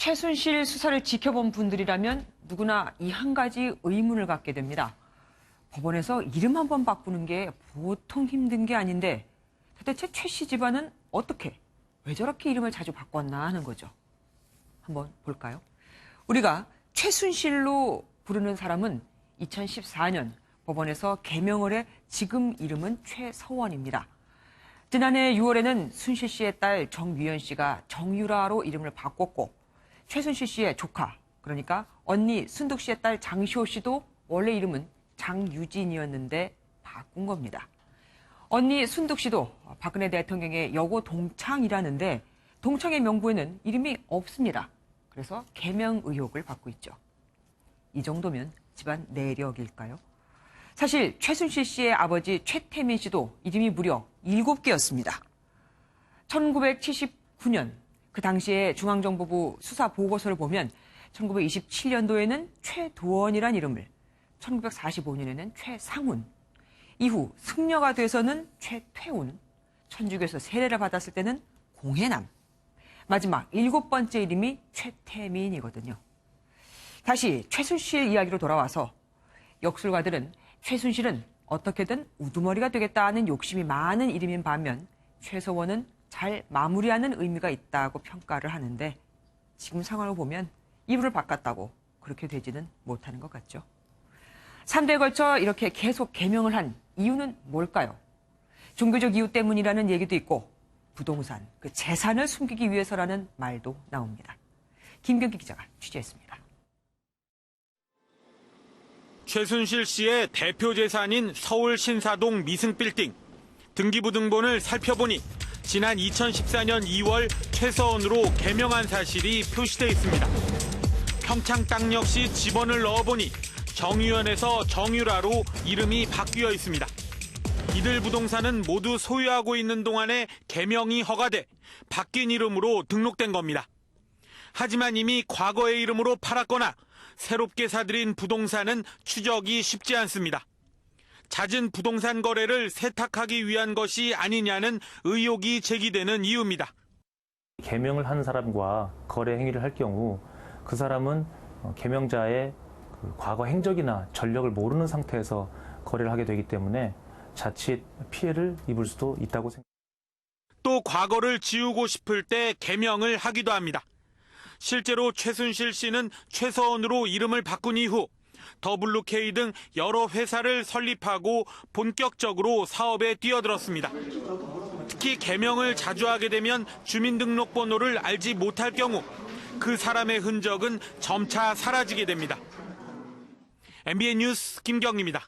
최순실 수사를 지켜본 분들이라면 누구나 이 한 가지 의문을 갖게 됩니다. 법원에서 이름 한번 바꾸는 게 보통 힘든 게 아닌데 도대체 최 씨 집안은 어떻게, 왜 저렇게 이름을 자주 바꿨나 하는 거죠. 한번 볼까요? 우리가 최순실로 부르는 사람은 2014년 법원에서 개명을 해 지금 이름은 최서원입니다. 지난해 6월에는 순실 씨의 딸 정유연 씨가 정유라로 이름을 바꿨고 최순실 씨의 조카, 그러니까 언니 순득 씨의 딸 장시호 씨도 원래 이름은 장유진이었는데 바꾼 겁니다. 언니 순득 씨도 박근혜 대통령의 여고 동창이라는데 동창의 명부에는 이름이 없습니다. 그래서 개명 의혹을 받고 있죠. 이 정도면 집안 내력일까요? 사실 최순실 씨의 아버지 최태민 씨도 이름이 무려 7개였습니다. 1979년 그 당시에 중앙정보부 수사 보고서를 보면 1927년도에는 최도원이란 이름을, 1945년에는 최상훈, 이후 승려가 돼서는 최태훈, 천주교에서 세례를 받았을 때는 공해남, 마지막 7번째 이름이 최태민이거든요. 다시 최순실 이야기로 돌아와서 역술가들은 최순실은 어떻게든 우두머리가 되겠다는 욕심이 많은 이름인 반면 최서원은 잘 마무리하는 의미가 있다고 평가를 하는데 지금 상황을 보면 이름을 바꿨다고 그렇게 되지는 못하는 것 같죠. 3대에 걸쳐 이렇게 계속 개명을 한 이유는 뭘까요? 종교적 이유 때문이라는 얘기도 있고 부동산, 그 재산을 숨기기 위해서라는 말도 나옵니다. 김경기 기자가 취재했습니다. 최순실 씨의 대표 재산인 서울 신사동 미승빌딩. 등기부등본을 살펴보니 지난 2014년 2월 최서원으로 개명한 사실이 표시돼 있습니다. 평창 땅 역시 집원을 넣어보니 정유연에서 정유라로 이름이 바뀌어 있습니다. 이들 부동산은 모두 소유하고 있는 동안에 개명이 허가돼 바뀐 이름으로 등록된 겁니다. 하지만 이미 과거의 이름으로 팔았거나 새롭게 사들인 부동산은 추적이 쉽지 않습니다. 잦은 부동산 거래를 세탁하기 위한 것이 아니냐는 의혹이 제기되는 이유입니다. 개명을 하는 사람과 거래 행위를 할 경우 그 사람은 개명자의 과거 행적이나 전력을 모르는 상태에서 거래를 하게 되기 때문에 자칫 피해를 입을 수도 있다고 생각합니다. 또 과거를 지우고 싶을 때 개명을 하기도 합니다. 실제로 최순실 씨는 최서원으로 이름을 바꾼 이후 더블루K 등 여러 회사를 설립하고 본격적으로 사업에 뛰어들었습니다. 특히 개명을 자주 하게 되면 주민등록번호를 알지 못할 경우 그 사람의 흔적은 점차 사라지게 됩니다. MBN 뉴스 김경리입니다.